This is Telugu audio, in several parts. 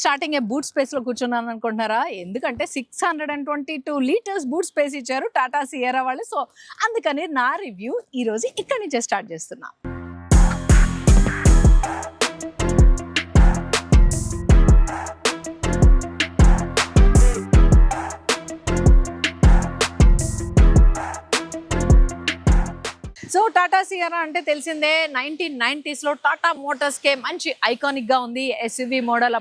స్టార్టింగ్ బూట్ స్పేస్ లో కూర్చున్నాను అనుకుంటున్నారా? ఎందుకంటే 622 లీటర్స్ బూట్ స్పేస్ ఇచ్చారు టాటా సియరా వాళ్ళు. సో అందుకని నా రివ్యూ ఈ రోజు ఇక్కడి నుంచే స్టార్ట్ చేస్తున్నా. సో టాటా సియరా అంటే తెలిసిందే, 1990s లో టాటా మోటార్స్ కే మంచి ఐకానిక్ గా ఉంది ఎస్యూవి మోడల్.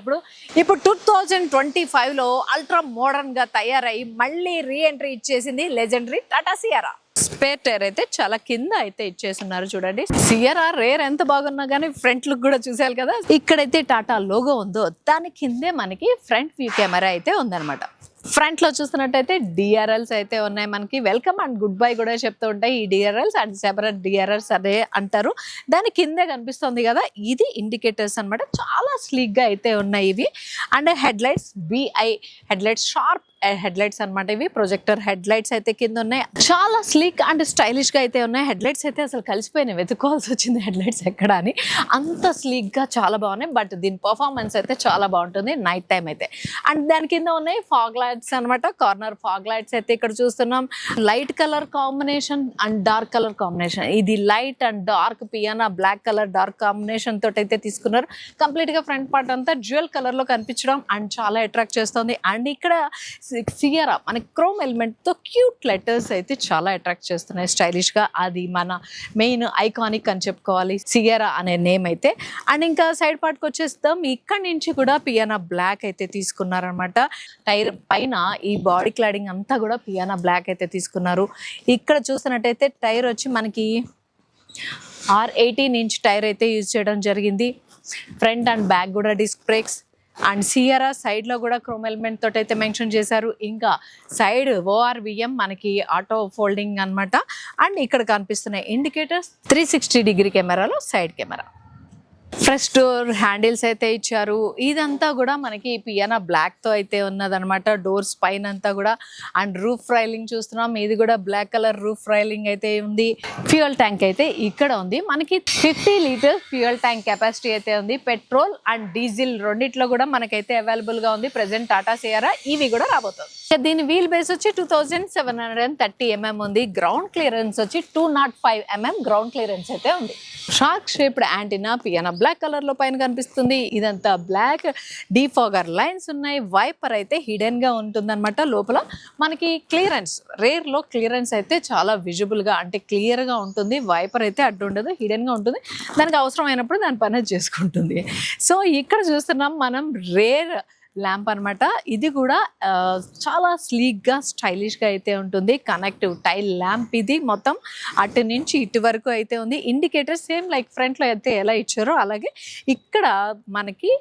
ఇప్పుడు 2025 లో అల్ట్రా మోడర్న్ గా తయారై మళ్ళీ రీ ఎంట్రీ ఇచ్చేసింది legendary Tata Sierra. Spare tyre అయితే చాలా కింద అయితే ఇచ్చేస్తున్నారు చూడండి. సియరా రేర్ ఎంత బాగున్నా కానీ ఫ్రంట్ లుక్ కూడా చూసారు కదా. ఇక్కడైతే టాటా లోగో ఉందో దాని కిందే మనకి ఫ్రంట్ వ్యూ కెమెరా అయితే ఉందన్నమాట. ఫ్రంట్ లో చూస్తున్నట్టయితే డిఆర్ఎల్స్ అయితే ఉన్నాయి మనకి. వెల్కమ్ అండ్ గుడ్ బై కూడా చెప్తూ ఉంటాయి ఈ డిఆర్ఎల్స్ అండ్ సెపరేట్ డిఆర్ఎల్స్ అదే అంటారు. దాని కిందే కనిపిస్తుంది కదా, ఇది ఇండికేటర్స్ అనమాట. చాలా స్లీక్ గా అయితే ఉన్నాయి ఇవి. And head lights bi head lights, sharp head lights అనమాట ఇవి. ప్రొజెక్టర్ హెడ్ లైట్స్ అయితే కింద ఉన్నాయి. చాలా స్లీక్ అండ్ స్టైలిష్ గా అయితే ఉన్నాయి. హెడ్ లైట్స్ అయితే అసలు కలిసిపోయినాయి, వెతుక్కోవాల్సి వచ్చింది హెడ్ లైట్స్ ఎక్కడ అని. అంత స్లీక్ గా చాలా బాగున్నాయి. బట్ దీని పర్ఫార్మెన్స్ అయితే చాలా బాగుంటుంది నైట్ టైం అయితే. అండ్ దాని కింద ఉన్నాయి ఫాగ్ లైట్స్ అనమాట. కార్నర్ ఫాగ్ లైట్స్ అయితే ఇక్కడ చూస్తున్నాం. Light colour combination and dark colour combination. ఇది light and dark piano black colour dark combination తోటి అయితే తీసుకున్నారు. కంప్లీట్ గా ఫ్రంట్ పార్ట్ అంతా జ్యువెల్ కలర్ లో కనిపించడం అండ్ చాలా అట్రాక్ట్ చేస్తుంది. అండ్ ఇక్కడ సియరా మన క్రోమ్ ఎలిమెంట్ తో క్యూట్ లెటర్స్ అయితే చాలా అట్రాక్ట్ చేస్తున్నాయి స్టైలిష్ గా. అది మన మెయిన్ ఐకానిక్ అని చెప్పుకోవాలి సియరా అనే నేమ్ అయితే. అండ్ ఇంకా సైడ్ పార్ట్ కి వచ్చేస్తాం. ఇక్కడ నుంచి కూడా పియానా బ్లాక్ అయితే తీసుకున్నారనమాట. టైర్ పైన ఈ బాడీ క్లాడింగ్ అంతా కూడా పియానా బ్లాక్ అయితే తీసుకున్నారు. ఇక్కడ చూస్తున్నట్టయితే టైర్ వచ్చి మనకి R18 ఇంచ్ టైర్ అయితే యూజ్ చేయడం జరిగింది. ఫ్రంట్ అండ్ బ్యాక్ కూడా disc brakes. And Sierra side లో కూడా క్రోమ్ ఎలిమెంట్ తోటి అయితే మెన్షన్ చేశారు. ఇంకా సైడ్ ORVM మనకి ఆటో ఫోల్డింగ్ అనమాట. అండ్ ఇక్కడ కనిపిస్తున్నాయి ఇండికేటర్స్ 360 డిగ్రీ కెమెరాలో side camera. Fresh door handles అయితే ఇచ్చారు. ఇదంతా కూడా మనకి పియానా బ్లాక్ తో అయితే ఉన్నదనమాట. డోర్స్ పైన అంతా కూడా. అండ్ రూఫ్ రైలింగ్ చూస్తున్నాం, ఇది కూడా బ్లాక్ కలర్ రూఫ్ రైలింగ్ అయితే ఉంది. ఫ్యూయల్ ట్యాంక్ అయితే ఇక్కడ ఉంది మనకి. 50 లీటర్స్ ఫ్యూయల్ ట్యాంక్ కెపాసిటీ అయితే ఉంది. పెట్రోల్ అండ్ డీజిల్ రెండిట్లో కూడా మనకైతే అవైలబుల్ గా ఉంది. ప్రెసెంట్ టాటా సియరా ఇవి కూడా రాబోతుంది. దీని వీల్ బేస్ వచ్చి 2730 mm ఉంది. గ్రౌండ్ క్లియరెన్స్ వచ్చి 205 mm గ్రౌండ్ క్లియరెన్స్ అయితే ఉంది. Shark shaped antenna piano black colour లో పైన కనిపిస్తుంది. ఇదంతా బ్లాక్ డీఫాగర్ లైన్స్ ఉన్నాయి. వైపర్ అయితే హిడెన్ గా ఉంటుంది అనమాట. లోపల మనకి క్లియరెన్స్ రేర్ లో క్లియరెన్స్ అయితే చాలా విజిబుల్ గా అంటే క్లియర్ గా ఉంటుంది. వైపర్ అయితే అడ్డు ఉండదు, హిడెన్ గా ఉంటుంది. దానికి అవసరమైనప్పుడు దాని పని చేసుకుంటుంది. సో ఇక్కడ చూస్తున్నాం మనం రేర్ ల్యాంప్ అనమాట. ఇది కూడా చాలా స్లీక్ గా స్టైలిష్ గా అయితే ఉంటుంది. కనెక్టివ్ టైల్ ల్యాంప్ ఇది. మొత్తం అటు నుంచి ఇటు వరకు అయితే ఉంది. ఇండికేటర్ సేమ్ లైక్ ఫ్రంట్ లో అయితే ఎలా ఇచ్చారో అలాగే ఇక్కడ మనకి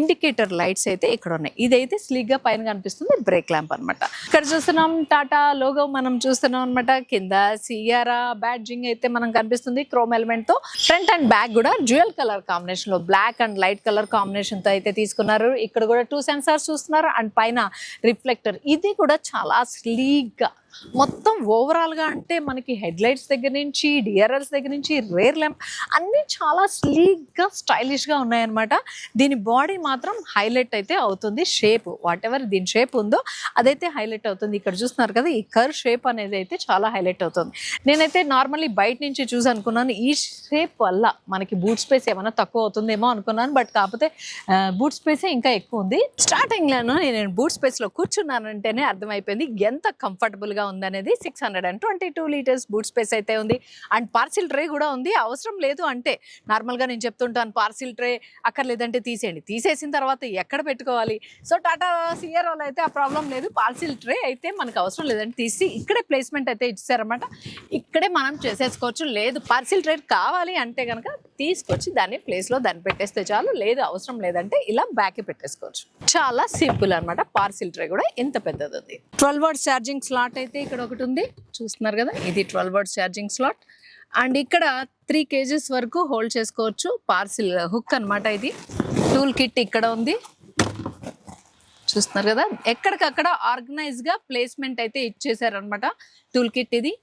ఇండికేటర్ లైట్స్ అయితే ఇక్కడ ఉన్నాయి. ఇదైతే స్లీక్ గా పైన కనిపిస్తుంది బ్రేక్ ల్యాంప్ అనమాట. ఇక్కడ చూస్తున్నాం టాటా లోగో మనం చూస్తున్నాం అనమాట. కింద సియరా బ్యాడ్జింగ్ అయితే మనం కనిపిస్తుంది క్రోమ్ ఎలిమెంట్ తో. ఫ్రంట్ అండ్ బ్యాక్ కూడా డ్యూయల్ కలర్ కాంబినేషన్ లో black and light colour combination తో అయితే తీసుకున్నారు. ఇక్కడ కూడా 2 సెన్సార్స్ చూస్తున్నారు. అండ్ పైన రిఫ్లెక్టర్ ఇది కూడా చాలా స్లీక్ గా మొత్తం ఓవరాల్ గా అంటే మనకి హెడ్ లైట్స్ దగ్గర నుంచి డిఆర్ఎల్స్ దగ్గర నుంచి రేర్ ల్యాంప్ అన్ని చాలా స్లీక్ గా స్టైలిష్ గా ఉన్నాయన్నమాట. దీని బాడీ మాత్రం హైలైట్ అయితే అవుతుంది. షేప్ వాట్ ఎవర్ దీని షేప్ ఉందో అదైతే హైలైట్ అవుతుంది. ఇక్కడ చూస్తున్నారు కదా, ఈ కర్ షేప్ అనేది అయితే చాలా హైలైట్ అవుతుంది. నేనైతే నార్మల్లీ బయట నుంచి చూసి అనుకున్నాను ఈ షేప్ వల్ల మనకి బూట్ స్పేస్ ఏమైనా తక్కువ అవుతుందేమో అనుకున్నాను. బట్ కాకపోతే బూట్ స్పేసే ఇంకా ఎక్కువ ఉంది. స్టార్టింగ్ లోను నేను బూట్ స్పేస్ లో కూర్చున్నానంటేనే అర్థమైపోయింది ఎంత కంఫర్టబుల్ గా ఉందనేది. 622 లీటర్స్ బూట్ స్పేస్ అయితే ఉంది. అండ్ పార్సిల్ ట్రే కూడా ఉంది. అవసరం లేదు అంటే నార్మల్ గా నేను చెప్తుంటాను పార్సిల్ ట్రే అక్కర్లేదంటే తీసేయండి, తీసేసిన తర్వాత ఎక్కడ పెట్టుకోవాలి. సో టాటా సియరాలో అయితే ఆ ప్రాబ్లం లేదు. పార్సిల్ ట్రే అయితే మనకు అవసరం లేదంటే తీసి ఇక్కడే ప్లేస్మెంట్ అయితే ఇచ్చారన్నమాట. ఇక్కడే మనం చేసేసుకోవచ్చు. లేదు పార్సిల్ ట్రే కావాలి అంటే కనుక తీసుకొచ్చి దాన్ని ప్లేస్ లో దాన్ని పెట్టేస్తే చాలు. లేదు అవసరం లేదంటే ఇలా బ్యాక్ పెట్టేసుకోవచ్చు. చాలా సింపుల్ అనమాట. పార్సిల్ ట్రే కూడా ఎంత పెద్దది ఉంది. 12 వాట్స్ ఛార్జింగ్ స్లాట్ అయితే ఇక్కడ ఒకటి ఉంది చూస్తున్నారు కదా, ఇది 12 వాట్స్ ఛార్జింగ్ స్లాట్. అండ్ ఇక్కడ 3 kgs వరకు హోల్డ్ చేసుకోవచ్చు. పార్సిల్ హుక్ అనమాట ఇది. టూల్ కిట్ ఇక్కడ ఉంది చూస్తున్నారు కదా. ఎక్కడికక్కడ ఆర్గనైజ్ గా ప్లేస్మెంట్ అయితే ఇచ్చేసారు అనమాట టూల్ కిట్ ఇది.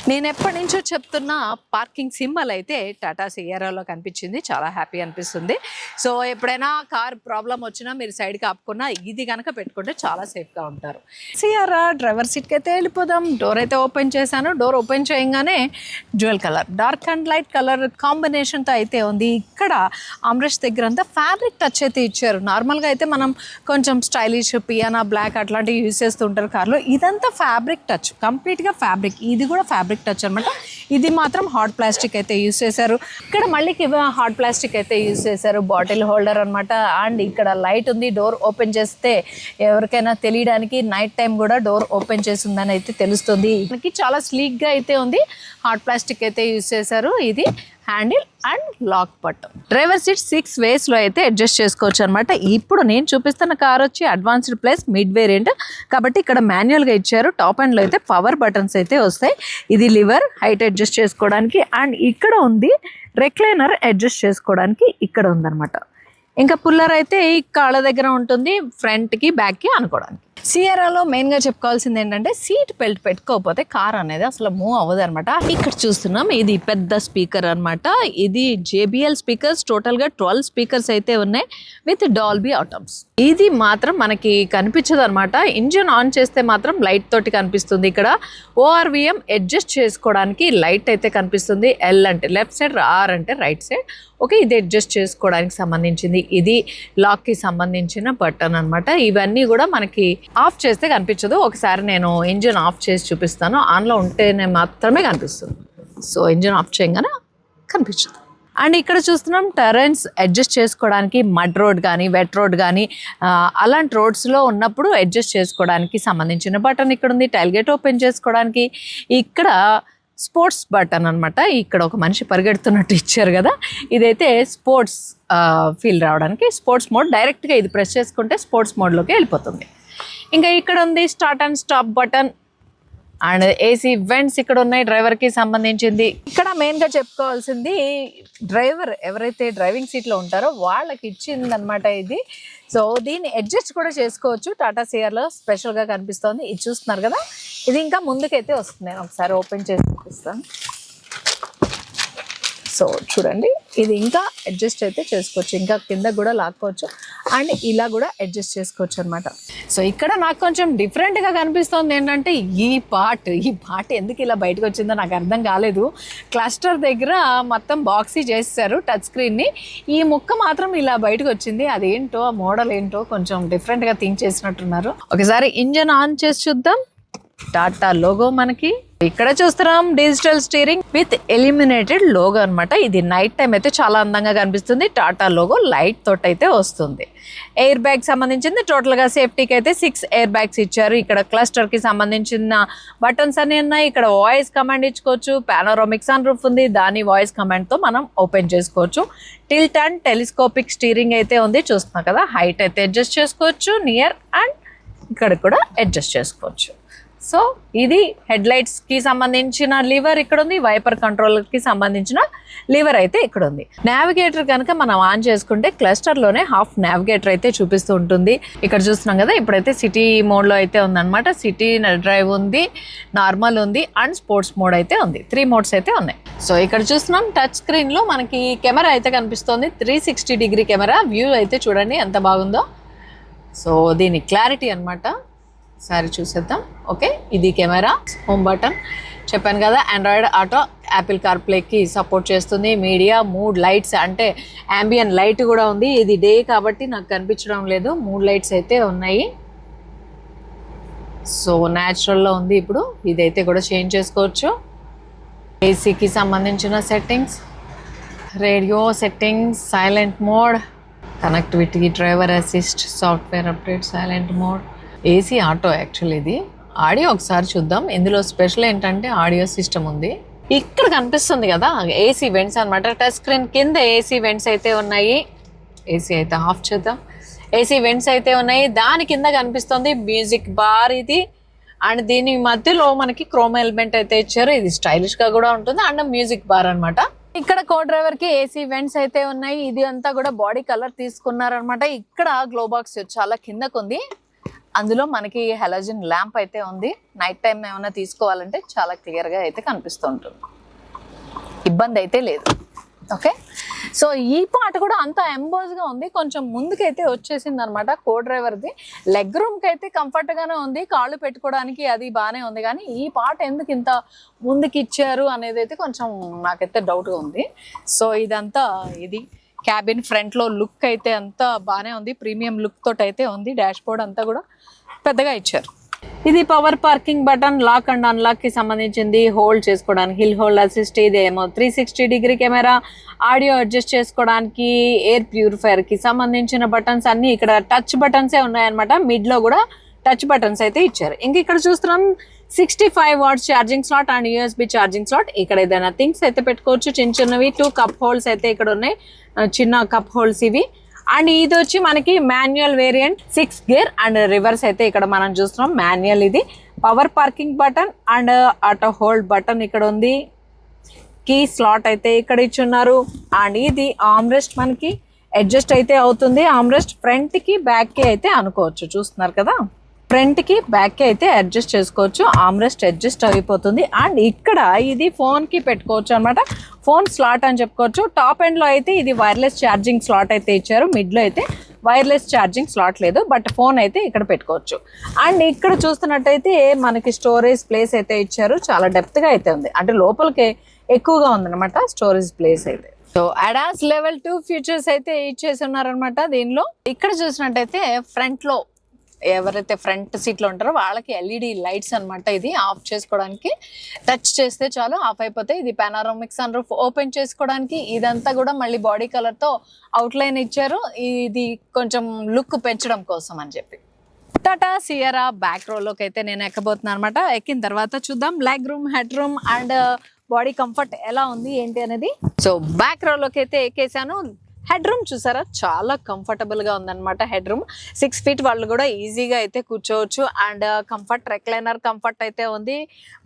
నేను ఎప్పటి నుంచో చెప్తున్న పార్కింగ్ సింబల్ అయితే టాటా సియరాలో కనిపించింది. చాలా హ్యాపీ అనిపిస్తుంది. సో ఎప్పుడైనా కార్ ప్రాబ్లం వచ్చినా మీరు సైడ్కి ఆపుకున్నా ఇది కనుక పెట్టుకుంటే చాలా సేఫ్గా ఉంటారు. సియరా డ్రైవర్ సీట్కి అయితే వెళ్ళిపోదాం. డోర్ అయితే ఓపెన్ చేశాను. డోర్ ఓపెన్ చేయగానే jewel colour, dark and light colour కాంబినేషన్తో అయితే ఉంది. ఇక్కడ ఆమ్రెస్ట్ దగ్గర అంతా ఫ్యాబ్రిక్ టచ్ అయితే ఇచ్చారు. నార్మల్గా అయితే మనం కొంచెం స్టైలిష్ పియానా బ్లాక్ అట్లాంటివి యూజ్ చేస్తుంటారు కార్లో. ఇదంతా ఫ్యాబ్రిక్ టచ్, కంప్లీట్గా ఫ్యాబ్రిక్. ఇది కూడా ఫ్యాబ్రిక్ టచ్ అనమాట. ఇది మాత్రం హాట్ ప్లాస్టిక్ అయితే యూజ్ చేశారు. ఇక్కడ మళ్ళీ హాట్ ప్లాస్టిక్ అయితే యూజ్ చేశారు. బాటిల్ హోల్డర్ అనమాట. అండ్ ఇక్కడ లైట్ ఉంది. డోర్ ఓపెన్ చేస్తే ఎవరికైనా తెలియడానికి నైట్ టైం కూడా డోర్ ఓపెన్ చేసిందని అయితే తెలుస్తుంది. మనకి చాలా స్లీక్గా అయితే ఉంది. హాట్ ప్లాస్టిక్ అయితే యూజ్ చేశారు. ఇది handle and lock button. Driver seat 6 వేస్లో అయితే అడ్జస్ట్ చేసుకోవచ్చు అనమాట. ఇప్పుడు నేను చూపిస్తున్న కార్ వచ్చి అడ్వాన్స్డ్ ప్లస్ మిడ్ వేరియంట్ కాబట్టి ఇక్కడ మాన్యువల్గా ఇచ్చారు. టాప్ అండ్లో అయితే పవర్ బటన్స్ అయితే వస్తాయి. ఇది లివర్ హైట్ అడ్జస్ట్ చేసుకోవడానికి. అండ్ ఇక్కడ ఉంది రెక్లైనర్ అడ్జస్ట్ చేసుకోవడానికి. ఇక్కడ ఉందన్నమాట. ఇంకా పుల్లర్ అయితే ఈ కాళ్ళ దగ్గర ఉంటుంది, ఫ్రంట్కి బ్యాక్కి అనుకోవడానికి. సియరాలో మెయిన్గా చెప్పుకోవాల్సింది ఏంటంటే సీట్ బెల్ట్ పెట్టుకోకపోతే కార్ అనేది అసలు మూవ్ అవ్వదు అనమాట. ఇక్కడ చూస్తున్నాం ఇది పెద్ద స్పీకర్ అనమాట. ఇది JBL స్పీకర్స్. టోటల్గా 12 స్పీకర్స్ అయితే ఉన్నాయి విత్ డాల్బీ ఆటమ్స్. ఇది మాత్రం మనకి కనిపించదు అనమాట. ఇంజిన్ ఆన్ చేస్తే మాత్రం లైట్ తోటి కనిపిస్తుంది. ఇక్కడ ORVM అడ్జస్ట్ చేసుకోవడానికి లైట్ అయితే కనిపిస్తుంది. L అంటే లెఫ్ట్ సైడ్, R అంటే రైట్ సైడ్. ఓకే, ఇది అడ్జస్ట్ చేసుకోవడానికి సంబంధించింది. ఇది లాక్కి సంబంధించిన బటన్ అనమాట. ఇవన్నీ కూడా మనకి ఆఫ్ చేస్తే కనిపించదు. ఒకసారి నేను ఇంజిన్ ఆఫ్ చేసి చూపిస్తాను. ఆన్లో ఉంటేనే మాత్రమే కనిపిస్తుంది. సో ఇంజిన్ ఆఫ్ చేయగానే కనిపించదు. అండ్ ఇక్కడ చూస్తున్నాం టెరెన్స్ అడ్జస్ట్ చేసుకోవడానికి, మడ్ రోడ్ కానీ వెట్ రోడ్ కానీ అలాంటి రోడ్స్లో ఉన్నప్పుడు అడ్జస్ట్ చేసుకోవడానికి సంబంధించిన బటన్ ఇక్కడ ఉంది. టైల్ గేట్ ఓపెన్ చేసుకోవడానికి ఇక్కడ స్పోర్ట్స్ బటన్ అనమాట. ఇక్కడ ఒక మనిషి పరిగెడుతున్నట్టు ఇచ్చారు కదా, ఇదైతే స్పోర్ట్స్ ఫీల్ రావడానికి స్పోర్ట్స్ మోడ్. డైరెక్ట్గా ఇది ప్రెస్ చేసుకుంటే స్పోర్ట్స్ మోడ్లోకి వెళ్ళిపోతుంది. ఇంకా ఇక్కడ ఉంది start and stop button. And AC vents ఇక్కడ ఉన్నాయి డ్రైవర్కి సంబంధించింది. ఇక్కడ మెయిన్గా చెప్పుకోవాల్సింది డ్రైవర్ ఎవరైతే డ్రైవింగ్ సీట్లో ఉంటారో వాళ్ళకి ఇచ్చింది అనమాట ఇది. సో దీన్ని అడ్జస్ట్ కూడా చేసుకోవచ్చు. టాటా సియర్లో స్పెషల్గా కనిపిస్తోంది. ఇది చూస్తున్నారు కదా, ఇది ఇంకా ముందుకైతే వస్తుంది. నేను ఒకసారి ఓపెన్ చేసి చూపిస్తాను. సో చూడండి, ఇది ఇంకా అడ్జస్ట్ అయితే చేసుకోవచ్చు. ఇంకా కింద కూడా లాక్కోవచ్చు అండ్ ఇలా కూడా అడ్జస్ట్ చేసుకోవచ్చు అనమాట. సో ఇక్కడ నాకు కొంచెం డిఫరెంట్గా కనిపిస్తుంది ఏంటంటే ఈ పార్ట్ ఎందుకు ఇలా బయటకు వచ్చిందో నాకు అర్థం కాలేదు. క్లస్టర్ దగ్గర మొత్తం బాక్సీ చేస్తారు టచ్ స్క్రీన్ని. ఈ ముక్క మాత్రం ఇలా బయటకు వచ్చింది. అదేంటో ఆ మోడల్ ఏంటో కొంచెం డిఫరెంట్గా థింక్ చేసినట్టున్నారు. ఒకసారి ఇంజన్ ఆన్ చేసి చూద్దాం. టాటా లోగో మనకి ఇక్కడ చూస్తున్నాం. Digital steering with eliminated logo అనమాట. ఇది నైట్ టైం అయితే చాలా అందంగా కనిపిస్తుంది. టాటా లోగో లైట్ తోటి అయితే వస్తుంది. ఎయిర్ బ్యాగ్ సంబంధించింది. టోటల్గా సేఫ్టీకి అయితే 6 ఎయిర్ బ్యాగ్స్ ఇచ్చారు. ఇక్కడ క్లస్టర్కి సంబంధించిన బటన్స్ అన్ని ఉన్నాయి. ఇక్కడ వాయిస్ కమాండ్ ఇచ్చుకోవచ్చు. పానోరామిక్ సన్ రూఫ్ ఉంది, దాని వాయిస్ కమాండ్తో మనం ఓపెన్ చేసుకోవచ్చు. టిల్ట్ అండ్ టెలిస్కోపిక్ స్టీరింగ్ అయితే ఉంది. చూస్తున్నాం కదా, హైట్ అయితే అడ్జస్ట్ చేసుకోవచ్చు. నియర్ అండ్ ఇక్కడ కూడా అడ్జస్ట్ చేసుకోవచ్చు. సో ఇది హెడ్ లైట్స్కి సంబంధించిన లివర్ ఇక్కడ ఉంది. వైపర్ కంట్రోల్కి సంబంధించిన లివర్ అయితే ఇక్కడ ఉంది. నావిగేటర్ కనుక మనం ఆన్ చేసుకుంటే క్లస్టర్లోనే హాఫ్ నావిగేటర్ అయితే చూపిస్తూ ఉంటుంది. ఇక్కడ చూస్తున్నాం కదా, ఇప్పుడైతే సిటీ మోడ్లో అయితే ఉందన్నమాట. సిటీ డ్రైవ్ ఉంది, నార్మల్ ఉంది అండ్ స్పోర్ట్స్ మోడ్ అయితే ఉంది. 3 మోడ్స్ అయితే ఉన్నాయి. సో ఇక్కడ చూస్తున్నాం టచ్ స్క్రీన్లో మనకి కెమెరా అయితే కనిపిస్తుంది. 360 డిగ్రీ కెమెరా. వ్యూ అయితే చూడండి ఎంత బాగుందో. సో దీని క్లారిటీ అనమాట. సారీ చూసేద్దాం. ఓకే, ఇది కెమెరా. హోమ్ బటన్ చెప్పాను కదా, ఆండ్రాయిడ్ ఆటో, యాపిల్ కార్ప్లేకి సపోర్ట్ చేస్తుంది. మీడియా, మూడ్, లైట్స్ అంటే యాంబియన్ లైట్ కూడా ఉంది. ఇది డే కాబట్టి నాకు కనిపించడం లేదు. 3 లైట్స్ అయితే ఉన్నాయి. సో న్యాచురల్లో ఉంది. ఇప్పుడు ఇదైతే కూడా చేంజ్ చేసుకోవచ్చు. ఏసీకి సంబంధించిన settings, radio settings, silent mode, connectivity, driver assist, software update, silent mode, AC auto. Actual ఇది ఆడియో ఒకసారి చూద్దాం. ఇందులో స్పెషల్ ఏంటంటే ఆడియో సిస్టమ్ ఉంది. ఇక్కడ కనిపిస్తుంది కదా AC వెంట్స్ అనమాట. టచ్ స్క్రీన్ కింద AC వెంట్స్ అయితే ఉన్నాయి. AC అయితే ఆఫ్ చేద్దాం. AC వెంట్స్ అయితే ఉన్నాయి. దాని కింద కనిపిస్తుంది మ్యూజిక్ బార్ ఇది. అండ్ దీని మధ్యలో మనకి క్రోమ్ ఎలిమెంట్ అయితే ఇచ్చారు. ఇది స్టైలిష్గా కూడా ఉంటుంది. అండ్ మ్యూజిక్ బార్ అనమాట. ఇక్కడ కో డ్రైవర్ కి AC వెంట్స్ అయితే ఉన్నాయి. ఇది అంతా కూడా బాడీ కలర్ తీసుకున్నారనమాట. ఇక్కడ గ్లో బాక్స్ చాలా కిందకు ఉంది. అందులో మనకి హెలోజన్ ల్యాంప్ అయితే ఉంది. నైట్ టైం ఏమైనా తీసుకోవాలంటే చాలా క్లియర్గా అయితే కనిపిస్తూ ఉంటుంది, ఇబ్బంది అయితే లేదు. ఓకే, సో ఈ పార్ట్ కూడా అంత ఎంబోజ్గా ఉంది, కొంచెం ముందుకైతే వచ్చేసింది అనమాట. కో డ్రైవర్ది లెగ్ రూమ్కి అయితే కంఫర్ట్గానే ఉంది, కాళ్ళు పెట్టుకోవడానికి అది బాగానే ఉంది. కానీ ఈ పార్ట్ ఎందుకు ఇంత ముందుకి ఇచ్చారు అనేది అయితే కొంచెం నాకైతే డౌట్గా ఉంది. సో ఇదంతా ఇది క్యాబిన్ ఫ్రంట్లో లుక్ అయితే అంతా బాగానే ఉంది, ప్రీమియం లుక్ తోటి అయితే ఉంది. డాష్ బోర్డ్ అంతా కూడా పెద్దగా ఇచ్చారు. ఇది power parking button, lock and unlock కి సంబంధించింది, హోల్డ్ చేసుకోవడానికి హిల్ హోల్డ్ అసిస్ట్, ఇదేమో 360 డిగ్రీ కెమెరా, ఆడియో అడ్జస్ట్ చేసుకోవడానికి, ఎయిర్ ప్యూరిఫైయర్ కి సంబంధించిన బటన్స్ అన్ని ఇక్కడ టచ్ బటన్సే ఉన్నాయన్నమాట. మిడ్ లో కూడా టచ్ బటన్స్ అయితే ఇచ్చారు. ఇంక ఇక్కడ చూస్తున్నాం 65 watts charging slot and USB charging slot. ఇక్కడ ఏదైనా థింగ్స్ అయితే పెట్టుకోవచ్చు, చిన్న చిన్నవి. 2 కప్ హోల్డ్స్ అయితే ఇక్కడ ఉన్నాయి, చిన్న కప్ హోల్డ్స్ ఇవి. అండ్ ఇది వచ్చి మనకి manual variant, 6 gear and reverse అయితే ఇక్కడ మనం చూస్తున్నాం. మాన్యువల్ ఇది. Power parking button and auto hold button ఇక్కడ ఉంది. కీ స్లాట్ అయితే ఇక్కడ ఇచ్చున్నారు. అండ్ ఇది ఆమ్రెస్ట్ మనకి అడ్జస్ట్ అయితే అవుతుంది. ఆమ్రెస్ట్ ఫ్రంట్ కి బ్యాక్ కి అయితే అనుకోవచ్చు, చూస్తున్నారు కదా, ఫ్రంట్ కి బ్యాక్ కి అయితే అడ్జస్ట్ చేసుకోవచ్చు. ఆమ్రెస్ట్ అడ్జస్ట్ అయిపోతుంది. అండ్ ఇక్కడ ఇది ఫోన్ కి పెట్టుకోవచ్చు అనమాట, ఫోన్ స్లాట్ అని చెప్పుకోవచ్చు. టాప్ ఎండ్ లో అయితే ఇది వైర్లెస్ ఛార్జింగ్ స్లాట్ అయితే ఇచ్చారు, మిడ్ లో అయితే వైర్లెస్ ఛార్జింగ్ స్లాట్ లేదు, బట్ ఫోన్ అయితే ఇక్కడ పెట్టుకోవచ్చు. అండ్ ఇక్కడ చూస్తున్నట్టయితే మనకి స్టోరేజ్ ప్లేస్ అయితే ఇచ్చారు, చాలా డెప్త్ గా అయితే ఉంది, అంటే లోపలికి ఎక్కువగా ఉందన్నమాట స్టోరేజ్ ప్లేస్ అయితే. సో అడాస్ లెవెల్ 2 ఫీచర్స్ అయితే ఇచ్చేసి ఉన్నారనమాట దీనిలో. ఇక్కడ చూసినట్టయితే ఫ్రంట్ లో ఎవరైతే ఫ్రంట్ సీట్లో ఉంటారో వాళ్ళకి ఎల్ఈడి లైట్స్ అనమాట. ఇది ఆఫ్ చేసుకోవడానికి టచ్ చేస్తే చాలు ఆఫ్ అయిపోతాయి. ఇది పానారోమిక్ సన్ రూఫ్ ఓపెన్ చేసుకోవడానికి. ఇదంతా కూడా మళ్ళీ బాడీ కలర్తో అవుట్లైన్ ఇచ్చారు, ఇది కొంచెం లుక్ పెంచడం కోసం అని చెప్పి. టాటా సియరా బ్యాక్ రోలోకి అయితే నేను ఎక్కబోతున్నాను అనమాట. ఎక్కిన తర్వాత చూద్దాం leg room, head room and body comfort ఎలా ఉంది ఏంటి అనేది. సో బ్యాక్ రోలోకి అయితే ఎక్కేసాను. హెడ్ రూమ్ చూసారా, చాలా కంఫర్టబుల్ గా ఉందన్నమాట. హెడ్ రూమ్ 6 ఫీట్ వాళ్ళు కూడా ఈజీగా అయితే కూర్చోవచ్చు. అండ్ కంఫర్ట్ రెక్లైనర్ కంఫర్ట్ అయితే ఉంది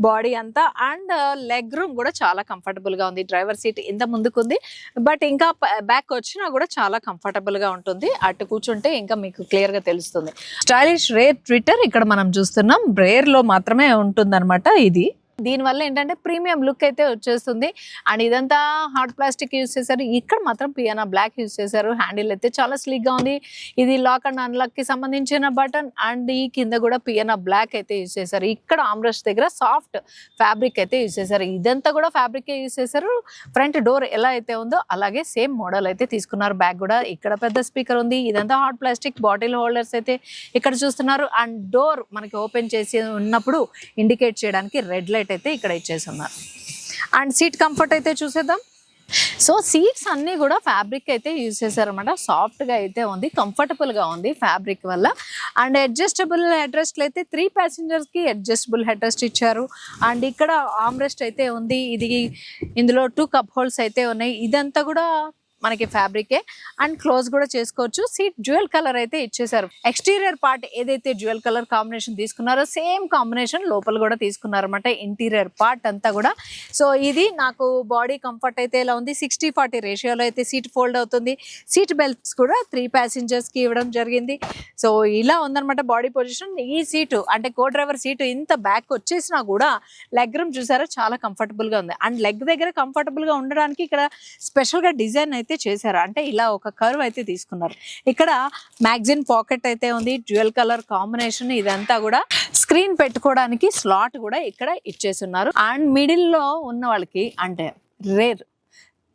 బాడీ అంతా. అండ్ లెగ్ రూమ్ కూడా చాలా కంఫర్టబుల్ గా ఉంది. డ్రైవర్ సీట్ ఇంత ముందుకుంది, బట్ ఇంకా బ్యాక్ వచ్చినా కూడా చాలా కంఫర్టబుల్ గా ఉంటుంది. అటు కూర్చుంటే ఇంకా మీకు క్లియర్ గా తెలుస్తుంది. స్టైలిష్ రేర్ ట్విట్టర్ ఇక్కడ మనం చూస్తున్నాం, రేర్ లో మాత్రమే ఉంటుంది అనమాట ఇది. దీనివల్ల ఏంటంటే ప్రీమియం లుక్ అయితే వచ్చేస్తుంది. అండ్ ఇదంతా హార్డ్ ప్లాస్టిక్ యూజ్ చేశారు, ఇక్కడ మాత్రం పియానా బ్లాక్ యూజ్ చేశారు. హ్యాండిల్ అయితే చాలా స్లీక్ గా ఉంది. ఇది లాక్ అండ్ అన్లాక్ కి సంబంధించిన బటన్. అండ్ ఈ కింద కూడా పియానా బ్లాక్ అయితే యూజ్ చేశారు. ఇక్కడ ఆమ్రెస్ట్ దగ్గర సాఫ్ట్ ఫ్యాబ్రిక్ అయితే యూజ్ చేశారు. ఇదంతా కూడా ఫ్యాబ్రిక్ యూజ్ చేశారు. ఫ్రంట్ డోర్ ఎలా అయితే ఉందో అలాగే సేమ్ మోడల్ అయితే తీసుకున్నారు. బ్యాక్ కూడా ఇక్కడ పెద్ద స్పీకర్ ఉంది. ఇదంతా హార్డ్ ప్లాస్టిక్ బాటిల్ హోల్డర్స్ అయితే ఇక్కడ చూస్తున్నారు. అండ్ డోర్ మనకి ఓపెన్ చేసి ఉన్నప్పుడు ఇండికేట్ చేయడానికి రెడ్ లైట్ అయితే ఇక్కడ ఇచ్చేసి ఉన్నారు. అండ్ సీట్ కంఫర్ట్ అయితే చూసేద్దాం. సో సీట్స్ అన్నీ కూడా ఫ్యాబ్రిక్ అయితే యూజ్ చేశారనమాట. సాఫ్ట్గా అయితే ఉంది, కంఫర్టబుల్గా ఉంది ఫ్యాబ్రిక్ వల్ల. అండ్ అడ్జస్టబుల్ హెడ్ రెస్ట్లు అయితే 3 ప్యాసింజర్స్కి అడ్జస్టబుల్ హెడ్ రెస్ట్ ఇచ్చారు. అండ్ ఇక్కడ ఆమ్రెస్ట్ అయితే ఉంది. ఇది ఇందులో 2 కప్ హోల్డ్స్ అయితే ఉన్నాయి. ఇదంతా కూడా మనకి ఫ్యాబ్రికే. అండ్ క్లోజ్ కూడా చేసుకోవచ్చు. సీట్ డ్యూయల్ కలర్ అయితే ఇచ్చేసారు. ఎక్స్టీరియర్ పార్ట్ ఏదైతే డ్యూయల్ కలర్ కాంబినేషన్ తీసుకున్నారో సేమ్ కాంబినేషన్ లోపల కూడా తీసుకున్నారన్నమాట, ఇంటీరియర్ పార్ట్ అంతా కూడా. సో ఇది నాకు బాడీ కంఫర్ట్ అయితే ఇలా ఉంది. 60-40 రేషియోలో అయితే సీట్ ఫోల్డ్ అవుతుంది. సీట్ బెల్ట్స్ కూడా 3 ప్యాసింజర్స్కి ఇవ్వడం జరిగింది. సో ఇలా ఉందన్నమాట బాడీ పొజిషన్. ఈ సీటు అంటే కో డ్రైవర్ సీటు ఇంత బ్యాక్ వచ్చేసినా కూడా లెగ్ రూమ్ చూసారా చాలా కంఫర్టబుల్గా ఉంది. అండ్ లెగ్ దగ్గర కంఫర్టబుల్గా ఉండడానికి ఇక్కడ స్పెషల్గా డిజైన్ అయితే చేశారు, అంటే ఇలా ఒక కర్వ్ అయితే తీసుకున్నారు. ఇక్కడ మ్యాగజైన్ పాకెట్ అయితే ఉంది, డ్యూయల్ కలర్ కాంబినేషన్. ఇదంతా కూడా స్క్రీన్ పెట్టుకోవడానికి స్లాట్ కూడా ఇక్కడ ఇచ్చేస్తున్నారు. అండ్ మిడిల్ లో ఉన్న వాళ్ళకి అంటే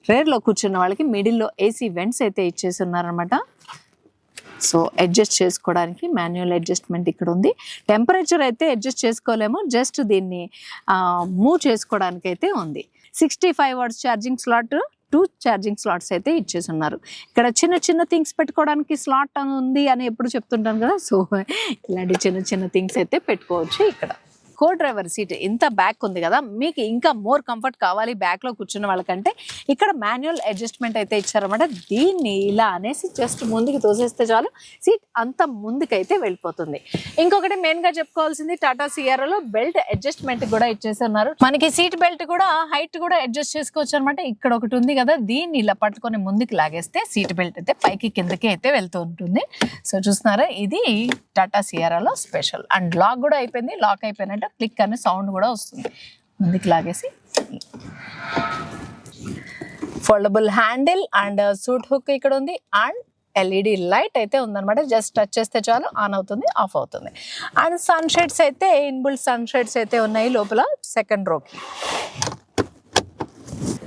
రేర్ లో కూర్చున్న వాళ్ళకి మిడిల్ లో ఏసీ వెంట్స్ అయితే ఇచ్చేస్తున్నారు అనమాట. సో అడ్జస్ట్ చేసుకోవడానికి మాన్యువల్ అడ్జస్ట్మెంట్ ఇక్కడ ఉంది. టెంపరేచర్ అయితే అడ్జస్ట్ చేసుకోలేము, జస్ట్ దీన్ని మూవ్ చేసుకోవడానికి అయితే ఉంది. 65 watts charging slot, 2 charging slots అయితే ఇచ్చేసి ఉన్నారు. ఇక్కడ చిన్న చిన్న థింగ్స్ పెట్టుకోవడానికి స్లాట్ ఉంది అని ఎప్పుడు చెప్తుంటాను కదా, సో ఇలాంటి చిన్న చిన్న థింగ్స్ అయితే పెట్టుకోవచ్చు ఇక్కడ. కో డ్రైవర్ సీట్ ఇంత బ్యాక్ ఉంది కదా, మీకు ఇంకా మోర్ కంఫర్ట్ కావాలి బ్యాక్ లో కూర్చున్న వాళ్ళకంటే ఇక్కడ మాన్యువల్ అడ్జస్ట్మెంట్ అయితే ఇచ్చారన్నమాట. దీన్ని ఇలా అనేసి జస్ట్ ముందుకు తోసేస్తే చాలు, సీట్ అంత ముందుకైతే వెళ్ళిపోతుంది. ఇంకొకటి మెయిన్ గా చెప్పుకోవాల్సింది, టాటా సియారాలో బెల్ట్ అడ్జస్ట్మెంట్ కూడా ఇచ్చేస్తున్నారు. మనకి సీట్ బెల్ట్ కూడా హైట్ కూడా అడ్జస్ట్ చేసుకోవచ్చు అనమాట. ఇక్కడ ఒకటి ఉంది కదా, దీన్ని ఇలా పట్టుకొని ముందుకు లాగేస్తే సీట్ బెల్ట్ అయితే పైకి కిందకి అయితే వెళ్తూ ఉంటుంది. సో చూస్తున్నారా, ఇది టాటా సియారాలో స్పెషల్. అండ్ లాక్ కూడా అయిపోయింది. లాక్ అయిపోయినట్టు క్లిక్ అనే సౌండ్ కూడా వస్తుంది. ముందుకు లాగేసి foldable handle and suit hook ఇక్కడ ఉంది. అండ్ ఎల్ఈడి లైట్ అయితే ఉందన్నమాట. జస్ట్ టచ్ చేస్తే చాలు ఆన్ అవుతుంది, ఆఫ్ అవుతుంది. అండ్ సన్ షేడ్స్ అయితే ఇన్బుల్ట్ సన్ షేడ్స్ అయితే ఉన్నాయి లోపల సెకండ్ రోకి.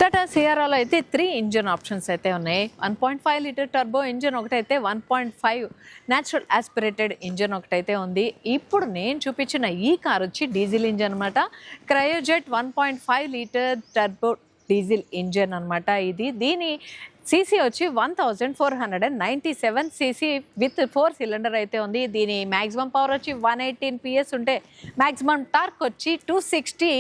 టాటా సియారాలో అయితే 3 ఇంజన్ ఆప్షన్స్ అయితే ఉన్నాయి. 1.5 లీటర్ టర్బో ఇంజన్ ఒకటైతే, 1.5 న్యాచురల్ ఆస్పిరేటెడ్ ఇంజన్ ఒకటైతే ఉంది. ఇప్పుడు నేను చూపించిన ఈ కార్ వచ్చి డీజిల్ ఇంజన్ అనమాట. క్రయోజెట్ 1.5 లీటర్ టర్బో డీజిల్ ఇంజన్ అనమాట. దీని సీసీ వచ్చి 1497 సీసీ విత్ 4 సిలిండర్ అయితే ఉంది. దీని మ్యాక్సిమం పవర్ వచ్చి 118 PS ఉంటే మ్యాక్సిమం టార్క్ వచ్చి 260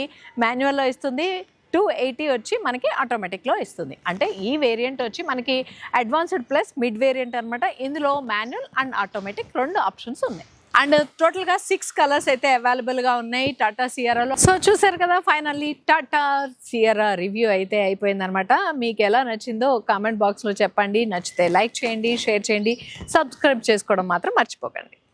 మాన్యువల్లో ఇస్తుంది. 280 వచ్చి మనకి ఆటోమేటిక్లో ఇస్తుంది. అంటే ఈ వేరియంట్ వచ్చి మనకి అడ్వాన్స్డ్ ప్లస్ మిడ్ వేరియంట్ అనమాట. ఇందులో మాన్యువల్ అండ్ ఆటోమేటిక్ 2 ఆప్షన్స్ ఉన్నాయి. అండ్ టోటల్గా 6 కలర్స్ అయితే అవైలబుల్గా ఉన్నాయి టాటా సియారాలో. సో చూసారు కదా, ఫైనల్లీ టాటా సియారా రివ్యూ అయితే అయిపోయిందనమాట. మీకు ఎలా నచ్చిందో కామెంట్ బాక్స్లో చెప్పండి. నచ్చితే లైక్ చేయండి, షేర్ చేయండి, సబ్స్క్రైబ్ చేసుకోవడం మాత్రం మర్చిపోకండి.